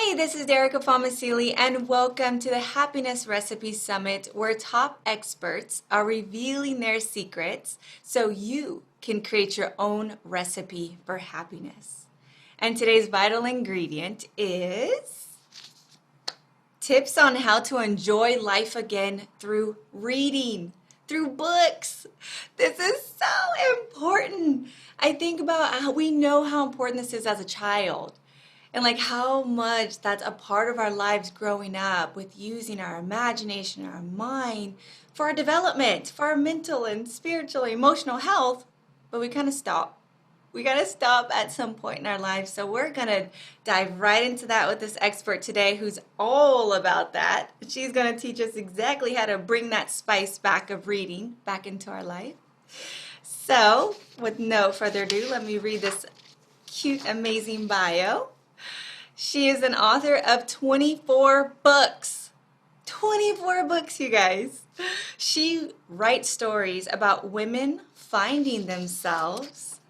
Hey, this is Derica Famasili, and welcome to the Happiness Recipe Summit, where top experts are revealing their secrets so you can create your own recipe for happiness. And today's vital ingredient is tips on how to enjoy life again through reading, through books. This is so important. I think about how we know how important this is as a child. And like how much that's a part of our lives growing up with using our imagination, our mind for our development, for our mental and spiritual, emotional health. But we kind of stop. We got to stop at some point in our lives. So we're going to dive right into that with this expert today who's all about that. She's going to teach us exactly how to bring that spice back of reading back into our life. So, with no further ado, let me read this cute, amazing bio. She is an author of 24 books. 24 books, you guys. She writes stories about women finding themselves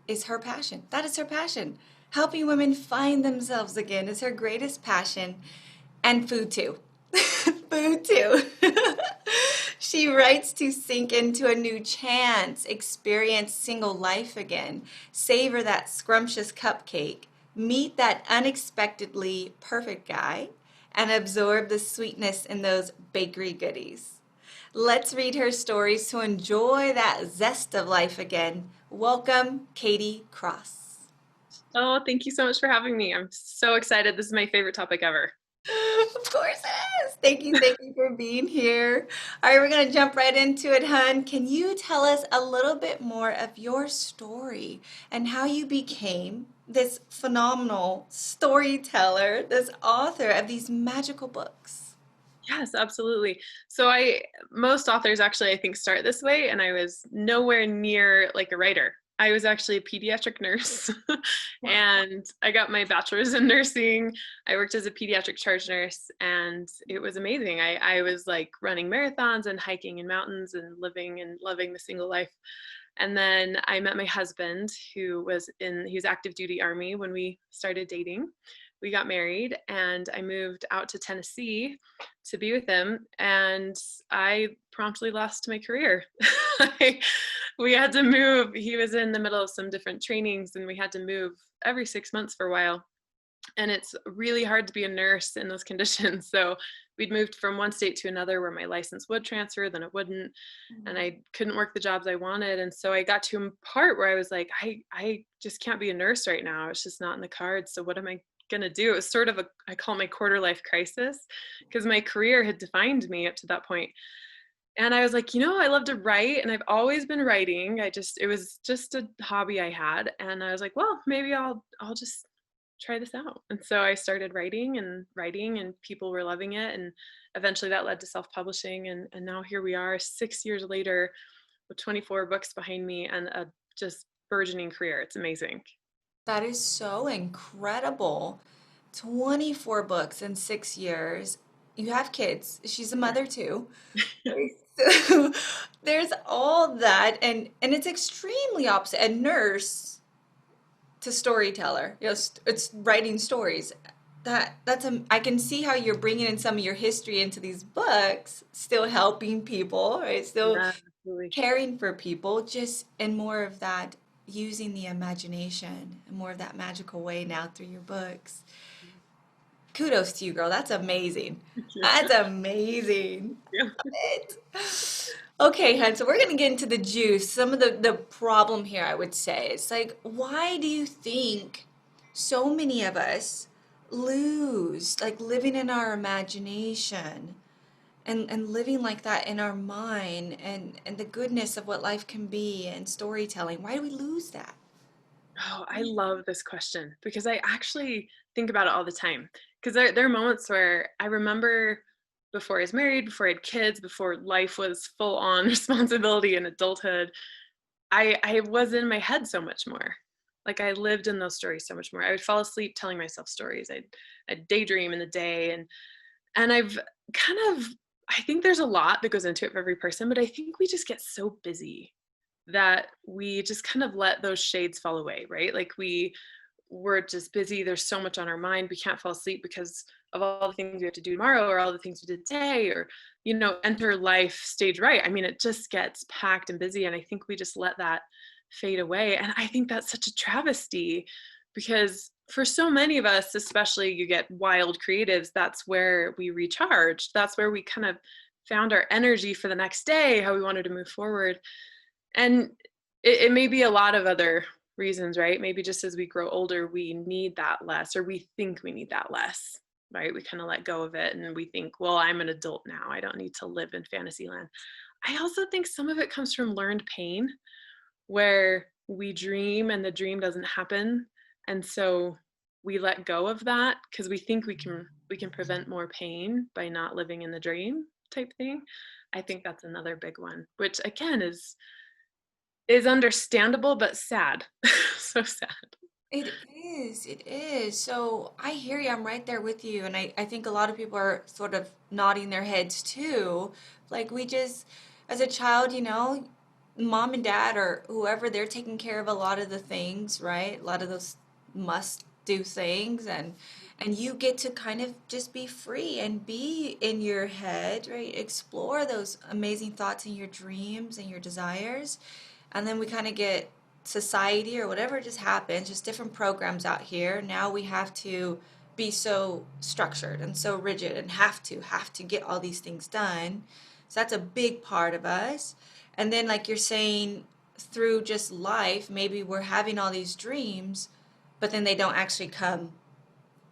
is her passion. That is her passion. Helping women find themselves again is her greatest passion. And food too. Food too. She writes to sink into a new chance, experience single life again, savor that scrumptious cupcake, meet that unexpectedly perfect guy, and absorb the sweetness in those bakery goodies. Let's read her stories to enjoy that zest of life again. Welcome, Katie Cross. Oh, thank you so much for having me. I'm so excited. This is my favorite topic ever. Of course it is. Thank you for being here. All right, we're going to jump right into it, hun. Can you tell us a little bit more of your story and how you became this phenomenal storyteller, this author of these magical books? Yes, absolutely. Most authors actually, I think, start this way, and I was nowhere near like a writer. I was actually a pediatric nurse, Wow. and I got my bachelor's in nursing. I worked as a pediatric charge nurse, and it was amazing. I was like running marathons and hiking in mountains and living and loving the single life. And then I met my husband, he was active duty Army when we started dating. We got married, and I moved out to Tennessee to be with him, and I promptly lost my career. I, we had to move. He was in the middle of some different trainings, and we had to move every 6 months for a while. And it's really hard to be a nurse in those conditions. So we'd moved from one state to another where my license would transfer, then it wouldn't, and I couldn't work the jobs I wanted. And so I got to a part where I was like, I just can't be a nurse right now. It's just not in the cards. So what am I gonna do? It was sort of I call it my quarter life crisis, because my career had defined me up to that point. And I was like, I love to write, and I've always been writing. It was just a hobby I had. And I was like, well, maybe I'll just try this out. And so I started writing, and people were loving it. And eventually that led to self-publishing. And now here we are 6 years later with 24 books behind me and a just burgeoning career. It's amazing. That is so incredible. 24 books in 6 years. You have kids. She's a mother too. So there's all that, and it's extremely opposite. A nurse to storyteller. It's writing stories. I can see how you're bringing in some of your history into these books, still helping people, right? Still Yeah, absolutely. caring for people, just in more of that using the imagination and more of that magical way now through your books. Kudos to you, girl. That's amazing. Thank you. That's amazing. Yeah. It. Okay, hun, so we're gonna get into the juice. Some of the problem here, I would say, it's like, why do you think so many of us lose, like living in our imagination and living like that in our mind and the goodness of what life can be and storytelling? Why do we lose that? Oh, I love this question because I actually think about it all the time. Because there are moments where I remember before I was married, before I had kids, before life was full on responsibility and adulthood, I was in my head so much more. Like I lived in those stories so much more. I would fall asleep telling myself stories. I'd daydream in the day, and I've kind of I think there's a lot that goes into it for every person, but I think we just get so busy that we just kind of let those shades fall away, right? Like we're just busy. There's so much on our mind. We can't fall asleep because of all the things we have to do tomorrow or all the things we did today or, enter life stage right. I mean, it just gets packed and busy. And I think we just let that fade away. And I think that's such a travesty because for so many of us, especially you get wild creatives, that's where we recharge. That's where we kind of found our energy for the next day, how we wanted to move forward. And it may be a lot of other reasons, right? Maybe just as we grow older, we need that less, or we think we need that less, right? We kind of let go of it and we think, well, I'm an adult now. I don't need to live in fantasy land. I also think some of it comes from learned pain where we dream and the dream doesn't happen. And so we let go of that because we think we can prevent more pain by not living in the dream type thing. I think that's another big one, which again is understandable but sad. So sad. It is, it is. So I hear you, I'm right there with you. And I think a lot of people are sort of nodding their heads too. Like we just, as a child, mom and dad or whoever, they're taking care of a lot of the things, right? A lot of those must do things and you get to kind of just be free and be in your head, right? Explore those amazing thoughts and your dreams and your desires. And then we kind of get society or whatever just happens, just different programs out here. Now we have to be so structured and so rigid and have to get all these things done. So that's a big part of us. And then like you're saying, through just life, maybe we're having all these dreams, but then they don't actually come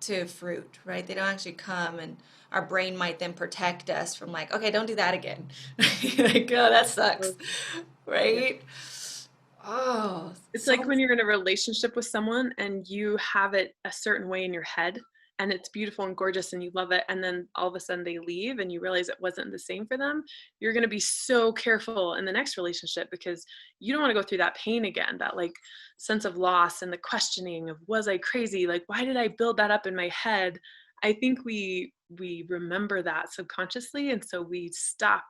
to fruit, right? They don't actually come, and our brain might then protect us from like, okay, don't do that again. Like, oh, that sucks, Yeah. right? Oh, It's like so when you're in a relationship with someone and you have it a certain way in your head and it's beautiful and gorgeous and you love it, and then all of a sudden they leave and you realize it wasn't the same for them. You're going to be so careful in the next relationship because you don't want to go through that pain again, that like sense of loss and the questioning of, was I crazy? Like, why did I build that up in my head? I think we remember that subconsciously, and so we stop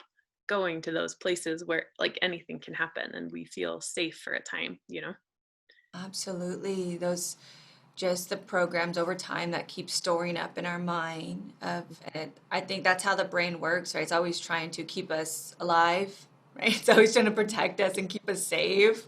going to those places where like anything can happen and we feel safe for a time. absolutely those just the programs over time that keep storing up in our mind of and I think that's how the brain works, right? It's always trying to keep us alive, right? It's always trying to protect us and keep us safe.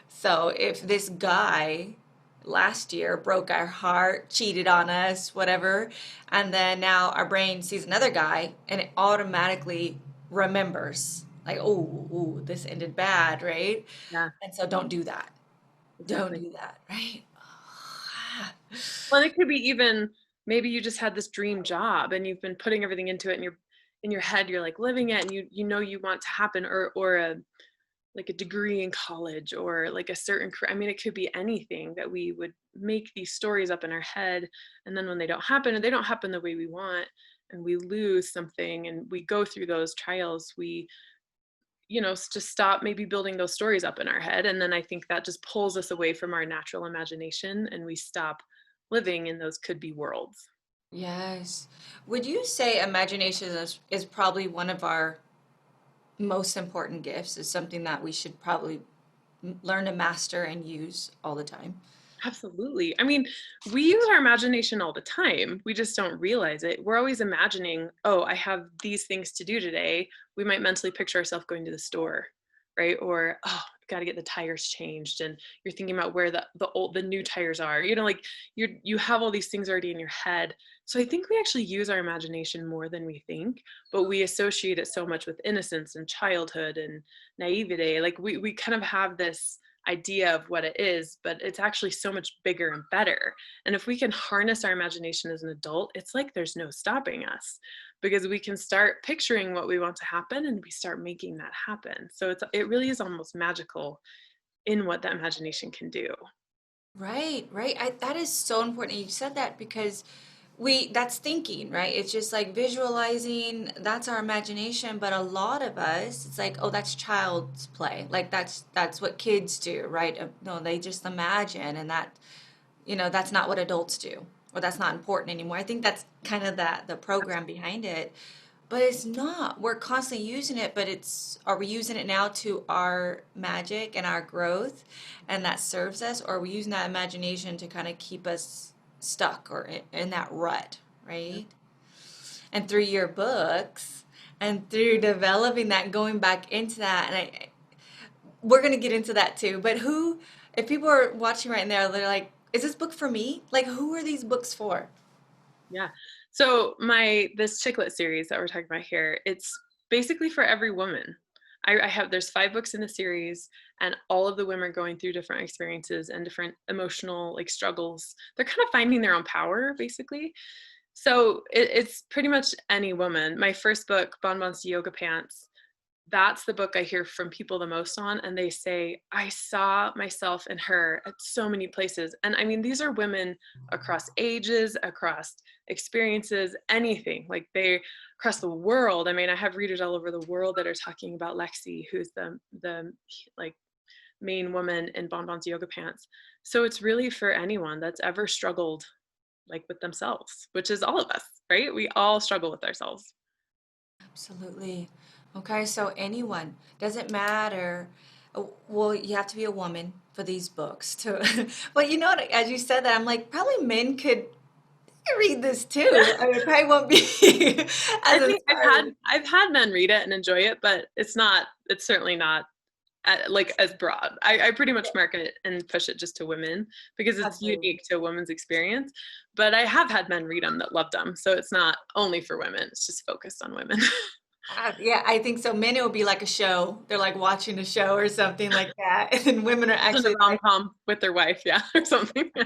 So if this guy last year broke our heart, cheated on us, whatever, and then now our brain sees another guy and it automatically remembers like, oh, ooh, this ended bad, right? Yeah, And so don't do that. Don't exactly. do that, right? Well, it could be even maybe you just had this dream job and you've been putting everything into it and you're in your head, you're like living it and you know you want to happen, or a like a degree in college or like a certain career. I mean, it could be anything that we would make these stories up in our head. And then when they don't happen and they don't happen the way we want and we lose something and we go through those trials, we, just stop maybe building those stories up in our head. And then I think that just pulls us away from our natural imagination and we stop living in those could be worlds. Yes. Would you say imagination is probably one of our most important gifts, is something that we should probably learn to master and use all the time? Absolutely. I mean, we use our imagination all the time. We just don't realize it. We're always imagining, oh, I have these things to do today. We might mentally picture ourselves going to the store, right? Or, oh, got to get the tires changed. And you're thinking about where the new tires are. Like you have all these things already in your head. So I think we actually use our imagination more than we think, but we associate it so much with innocence and childhood and naivete. Like we kind of have this idea of what it is, but it's actually so much bigger and better. And if we can harness our imagination as an adult, it's like there's no stopping us because we can start picturing what we want to happen and we start making that happen. So it really is almost magical in what that imagination can do. Right, right. That is so important. You said that because that's thinking, right? It's just like visualizing, that's our imagination, but a lot of us, it's like, oh, that's child's play. Like that's what kids do, right? No, they just imagine and that's not what adults do, or that's not important anymore. I think that's kind of the program behind it. but it's not. We're constantly using it, but are we using it now to our magic and our growth and that serves us, or are we using that imagination to kind of keep us stuck or in that rut, Yeah. right? And through your books and through developing that, going back into that, and we're gonna get into that too. But if people are watching right now, they're like, "Is this book for me?" Like, who are these books for? Yeah. So this chicklet series that we're talking about here, it's basically for every woman. I have there's 5 books in the series, and all of the women are going through different experiences and different emotional like struggles. They're kind of finding their own power, basically. So it's pretty much any woman. My first book, Bonbon's Yoga Pants, that's the book I hear from people the most on. And they say, I saw myself in her at so many places. And I mean, these are women across ages, across experiences, anything like they across the world. I mean, I have readers all over the world that are talking about Lexi, who's the like main woman in Bonbon's Yoga Pants. So it's really for anyone that's ever struggled like with themselves, which is all of us, right? We all struggle with ourselves. Absolutely. Okay, so anyone, doesn't matter. Well, you have to be a woman for these books to, but you know what, as you said that, I'm like, probably men could read this too. I mean, it probably won't be I as think inspiring. I've had men read it and enjoy it, but it's certainly not like as broad. I pretty much market it and push it just to women because it's Absolutely. unique to a woman's experience. But I have had men read them that loved them, so it's not only for women. It's just focused on women. Yeah, I think so. Men, it would be like a show. They're like watching a show or something like that. And then women are In a actually rom like, com with their wife, yeah, or something. Yeah.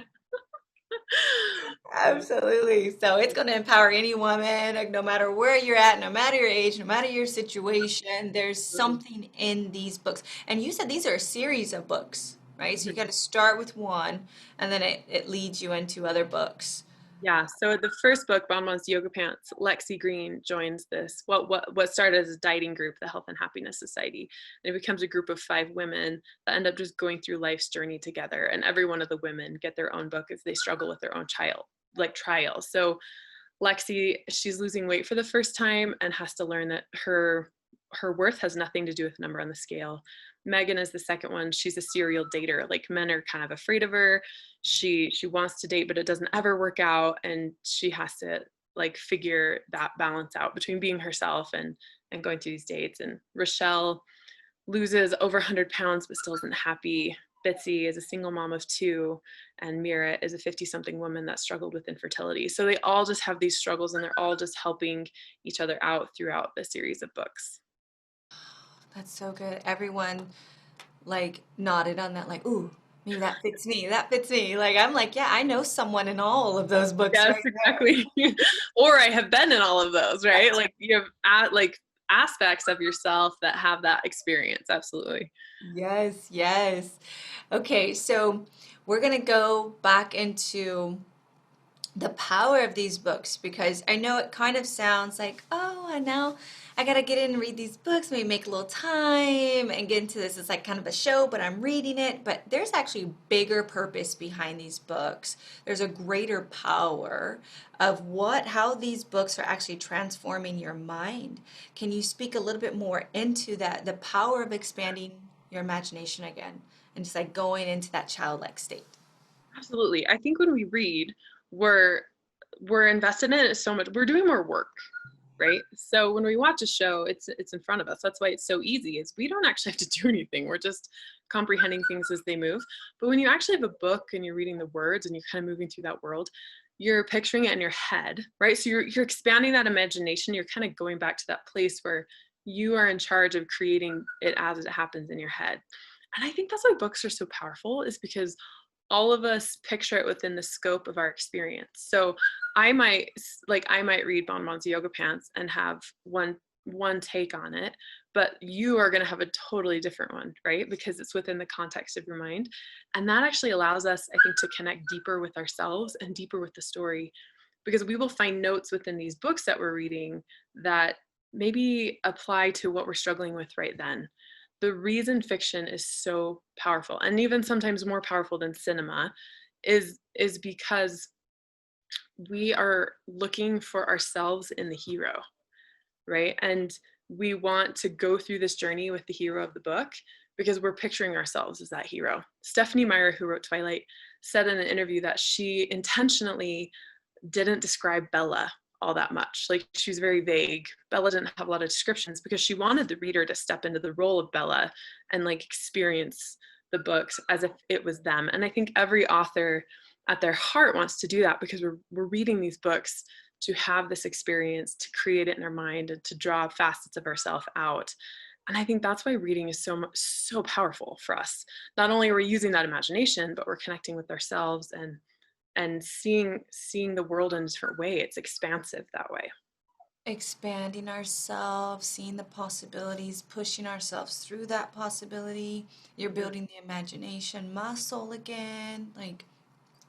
absolutely. So it's going to empower any woman, like, no matter where you're at, no matter your age, no matter your situation. There's something in these books. And you said these are a series of books, right? So you got to start with one, and then it leads you into other books. Yeah, so the first book, Bonbon's Yoga Pants, Lexi Green joins this what started as a dieting group, the Health and Happiness Society, and it becomes a group of 5 women that end up just going through life's journey together. And every one of the women get their own book as they struggle with their own trials. So Lexi, she's losing weight for the first time and has to learn that her worth has nothing to do with the number on the scale. Megan is the second one. She's a serial dater. Like men are kind of afraid of her. She wants to date, but it doesn't ever work out, and she has to like figure that balance out between being herself and going through these dates. And Rochelle loses over 100 pounds but still isn't happy. Bitsy is a single mom of 2, and Mira is a 50-something woman that struggled with infertility. So they all just have these struggles, and they're all just helping each other out throughout the series of books. That's so good. Everyone like nodded on that, like, ooh, maybe that fits me. That fits me. Like, I'm like, yeah, I know someone in all of those books Yes, right there. exactly. Or I have been in all of those, right? Like you have like aspects of yourself that have that experience. Absolutely. Yes, yes. Okay, so we're gonna go back into the power of these books, because I know it kind of sounds like, oh, and now I gotta get in and read these books, maybe make a little time and get into this. It's like kind of a show, but I'm reading it. But there's actually bigger purpose behind these books. There's a greater power of how these books are actually transforming your mind. Can you speak a little bit more into that, the power of expanding your imagination again and just like going into that childlike state? Absolutely. I think when we read, we're we're invested in it so much. We're doing more work, right? So when we watch a show, it's in front of us. That's why it's so easy. Is we don't actually have to do anything. We're just comprehending things as they move. But when you actually have a book and you're reading the words and you're kind of moving through that world, you're picturing it in your head, right? So you're expanding that imagination. You're kind of going back to that place where you are in charge of creating it as it happens in your head. And I think that's why books are so powerful, is because all of us picture it within the scope of our experience. So I might read Bon Bon's Yoga Pants and have one take on it, but you are going to have a totally different one, right? Because it's within the context of your mind. And that actually allows us, I think, to connect deeper with ourselves and deeper with the story, because we will find notes within these books that we're reading that maybe apply to what we're struggling with right then. The reason fiction is so powerful, and even sometimes more powerful than cinema, is because we are looking for ourselves in the hero. right? And we want to go through this journey with the hero of the book because we're picturing ourselves as that hero. Stephanie Meyer, who wrote Twilight, said in an interview that she intentionally didn't describe Bella all that much. Like, she was very vague. Bella didn't have a lot of descriptions because she wanted the reader to step into the role of Bella and like experience the books as if it was them. And I think every author at their heart wants to do that because we're reading these books to have this experience, to create it in our mind, and to draw facets of ourselves out. And I think that's why reading is so powerful for us. Not only are we using that imagination, but we're connecting with ourselves and seeing the world in a different way. It's expansive that way. Expanding ourselves, seeing the possibilities, pushing ourselves through that possibility. You're building the imagination muscle again, like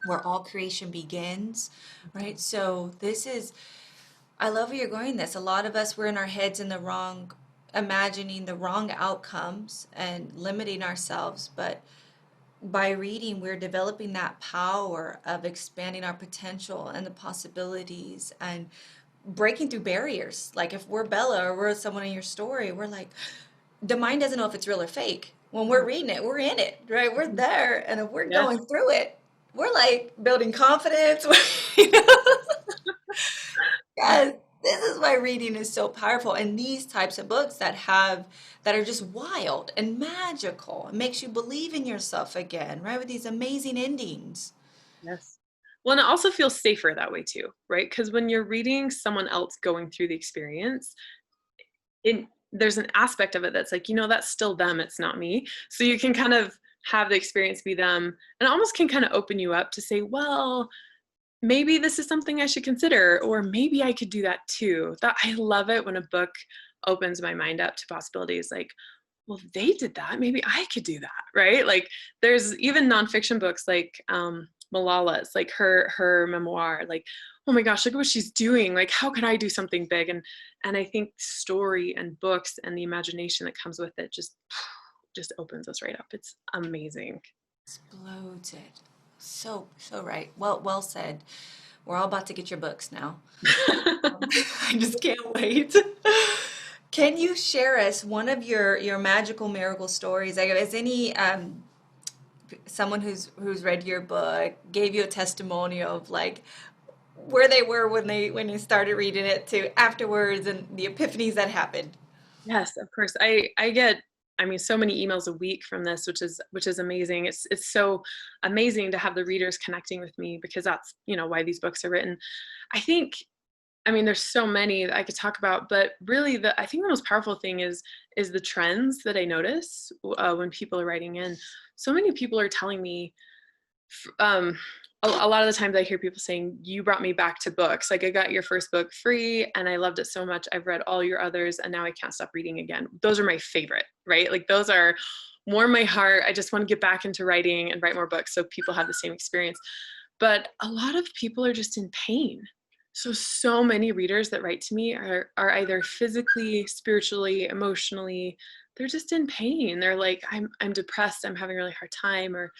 where all creation begins, right? So this is, I love where you're going this. A lot of us, we're in our heads in the wrong, imagining the wrong outcomes and limiting ourselves. But by reading, we're developing that power of expanding our potential and the possibilities and breaking through barriers. Like if we're Bella or we're someone in your story, we're like, the mind doesn't know if it's real or fake. When we're reading it, we're in it, right? We're there. And if we're Yes, going through it, we're like building confidence. You know? Yes, this is why reading is so powerful. And these types of books that are just wild and magical, it makes you believe in yourself again, right? With these amazing endings. yes. Well, and it also feels safer that way too, right? Because when you're reading someone else going through the experience, there's an aspect of it that's like, that's still them, it's not me. So you can kind of have the experience be them, and almost can kind of open you up to say, well, maybe this is something I should consider, or maybe I could do that too. That, I love it when a book opens my mind up to possibilities, like, well, they did that, maybe I could do that, right? Like, there's even nonfiction books like Malala's, like her memoir, like, oh my gosh, look at what she's doing, like, how can I do something big? And I think story and books and the imagination that comes with it just opens us right up. It's amazing. Explodes it. So, so right. Well said. We're all about to get your books now. I just can't wait. Can you share us one of your magical miracle stories? Like, is any someone who's read your book gave you a testimonial of like where they were when you started reading it to afterwards and the epiphanies that happened? Yes, of course. I get, I mean, so many emails a week from this, which is amazing. It's so amazing to have the readers connecting with me, because that's, why these books are written. I think, I mean, there's so many that I could talk about, but really I think the most powerful thing is the trends that I notice when people are writing in. So many people are telling me, um, a lot of the times I hear people saying, you brought me back to books. Like, I got your first book free and I loved it so much. I've read all your others and now I can't stop reading again. Those are my favorite, right? Like, those are warm my heart. I just want to get back into writing and write more books so people have the same experience. But a lot of people are just in pain. So many readers that write to me are either physically, spiritually, emotionally, they're just in pain. They're like, I'm depressed, I'm having a really hard time, or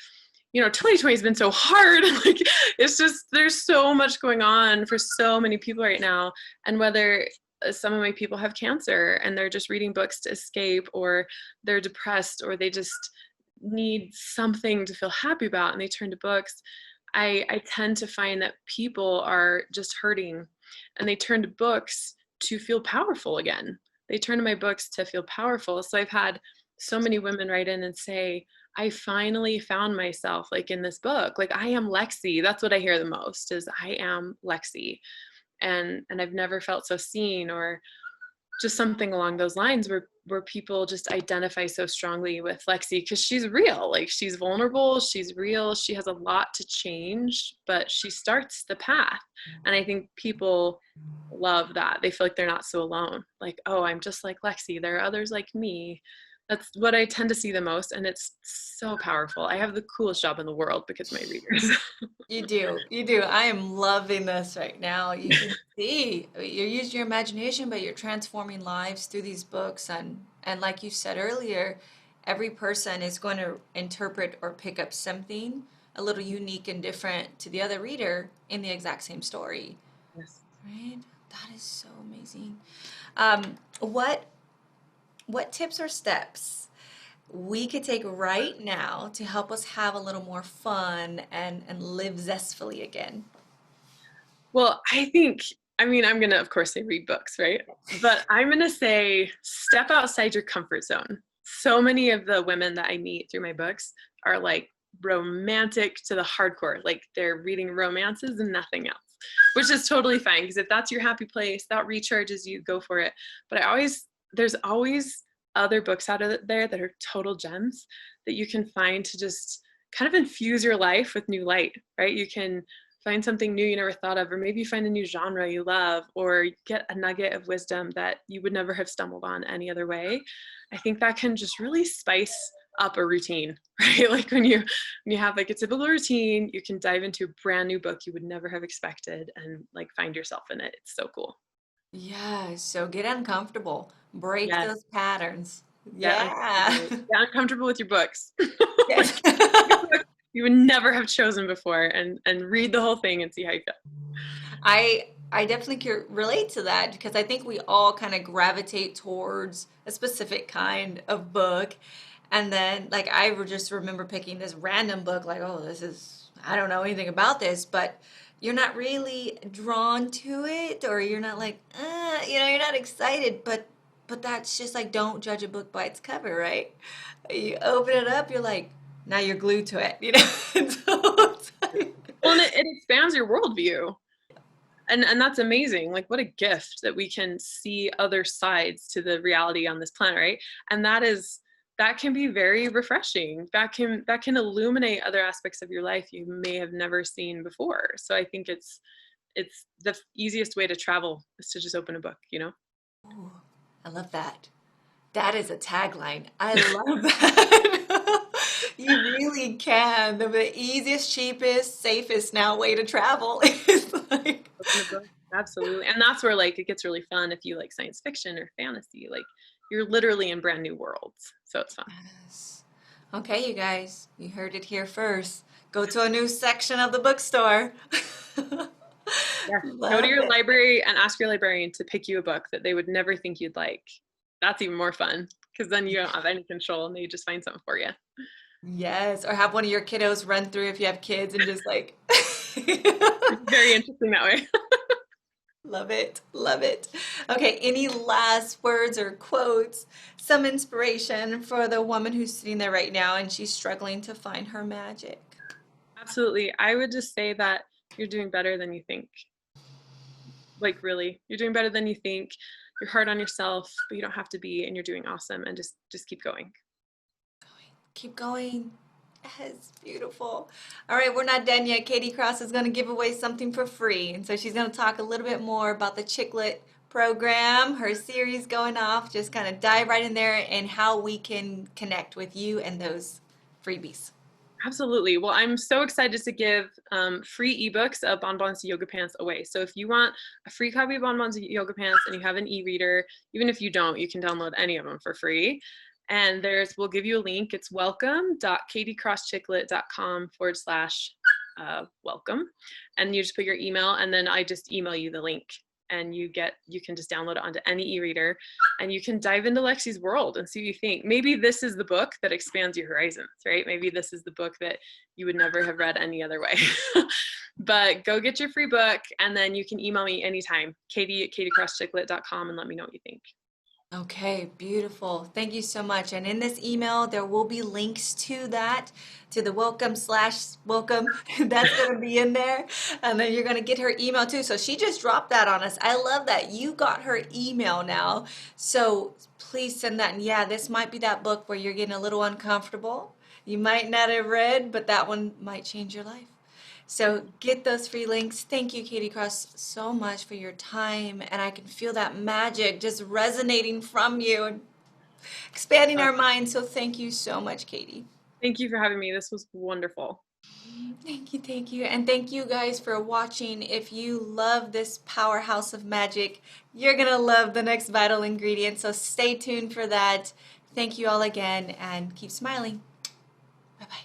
2020 has been so hard. Like, it's just, there's so much going on for so many people right now. And whether some of my people have cancer and they're just reading books to escape, or they're depressed, or they just need something to feel happy about and they turn to books, I tend to find that people are just hurting and they turn to books to feel powerful again. They turn to my books to feel powerful. So I've had so many women write in and say, I finally found myself, like, in this book. Like, I am Lexi. That's what I hear the most, is I am Lexi. And I've never felt so seen, or just something along those lines, where people just identify so strongly with Lexi because she's real. Like, she's vulnerable, she's real, she has a lot to change, but she starts the path. And I think people love that. They feel like they're not so alone. Like, oh, I'm just like Lexi. There are others like me. That's what I tend to see the most. And it's so powerful. I have the coolest job in the world because of my readers. You do. You do. I am loving this right now. You can see you're using your imagination, but you're transforming lives through these books. And like you said earlier, every person is going to interpret or pick up something a little unique and different to the other reader in the exact same story. Yes. Right? That is so amazing. Um, what what tips or steps we could take right now to help us have a little more fun and live zestfully again? Well, I think, I mean, I'm going to, of course, say read books, right? But I'm going to say step outside your comfort zone. So many of the women that I meet through my books are like romantic to the hardcore. Like they're reading romances and nothing else, which is totally fine because if that's your happy place, that recharges you, go for it. But there's always other books out of there that are total gems that you can find to just kind of infuse your life with new light, right? You can find something new you never thought of, or maybe you find a new genre you love, or get a nugget of wisdom that you would never have stumbled on any other way. I think that can just really spice up a routine, right? Like when you have like a typical routine, you can dive into a brand new book you would never have expected and like find yourself in it. It's so cool. Yeah, so get uncomfortable. Break Yes, those patterns. get Yeah. uncomfortable. Get uncomfortable with your books. Yes. Like pick a book you would never have chosen before and read the whole thing and see how you feel. I definitely can relate to that because I think we all kind of gravitate towards a specific kind of book. And then like just remember picking this random book like, oh, this is I don't know anything about this, but you're not really drawn to it or you're not like, you're not excited, but that's just like don't judge a book by its cover, right? You open it up, you're like, now you're glued to it, you know? So it's like, Well, and it expands your worldview. And that's amazing. Like what a gift that we can see other sides to the reality on this planet, right? And that can be very refreshing. That can illuminate other aspects of your life you may have never seen before. So I think it's the easiest way to travel is to just open a book, you know? ooh, I love that. That is a tagline. I love that. You really can. The easiest, cheapest, safest now way to travel is like, Open a book. Absolutely. And that's where like it gets really fun if you like science fiction or fantasy. Like you're literally in brand new worlds. So it's fun. yes. Okay, you guys, you heard it here first. Go to a new section of the bookstore. Yes. Go to Love your it. library and ask your librarian to pick you a book that they would never think you'd like. That's even more fun because then you don't have any control and they just find something for you. Yes, or have one of your kiddos run through if you have kids and just like It's very interesting that way. love it, love it. Okay, any last words or quotes, some inspiration for the woman who's sitting there right now and she's struggling to find her magic? Absolutely. I would just say that you're doing better than you think. Like really, you're doing better than you think. You're hard on yourself, but you don't have to be, and you're doing awesome. And just keep going. Keep going. Yes, beautiful. All right, we're not done yet. Katie Cross is going to give away something for free. And so she's going to talk a little bit more about the Chicklet program, her series going off. Just kind of dive right in there and how we can connect with you and those freebies. Absolutely. Well, I'm so excited to give free ebooks of Bonbons Yoga Pants away. So if you want a free copy of Bonbons Yoga Pants and you have an e-reader, even if you don't, you can download any of them for free. And we'll give you a link. It's welcome.katiecrosschiclet.com/welcome. And you just put your email and then I just email you the link and you can just download it onto any e-reader and you can dive into Lexi's world and see what you think. Maybe this is the book that expands your horizons, right? Maybe this is the book that you would never have read any other way. But go get your free book and then you can email me anytime, katie@katiecrosschiclet.com, and let me know what you think. Okay, beautiful. Thank you so much. And in this email, there will be links to that, to the welcome/welcome. That's going to be in there. And then you're going to get her email too. So she just dropped that on us. I love that. You got her email now. So please send that. And yeah, this might be that book where you're getting a little uncomfortable. You might not have read, but that one might change your life. So get those free links. Thank you, Katie Cross, so much for your time. And I can feel that magic just resonating from you and expanding Uh, our minds. So thank you so much, Katie. Thank you for having me. This was wonderful. Thank you, thank you. And thank you guys for watching. If you love this powerhouse of magic, you're going to love the next vital ingredient. So stay tuned for that. Thank you all again and keep smiling. Bye bye.